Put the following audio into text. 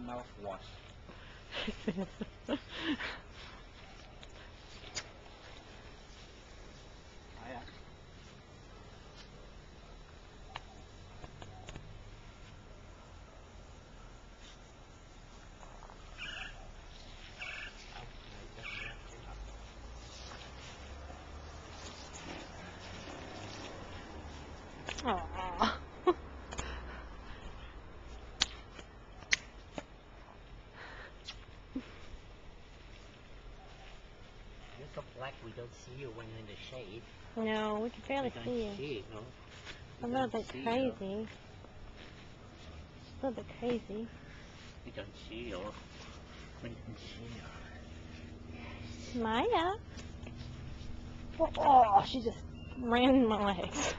mouthwash. Maya. Aww. You're so black we don't see you when you're in the shade. No, we can barely We don't see you. see you, no? A little bit crazy. A little bit crazy. We don't see you. We don't see you. Maya. Oh, she just ran in my legs.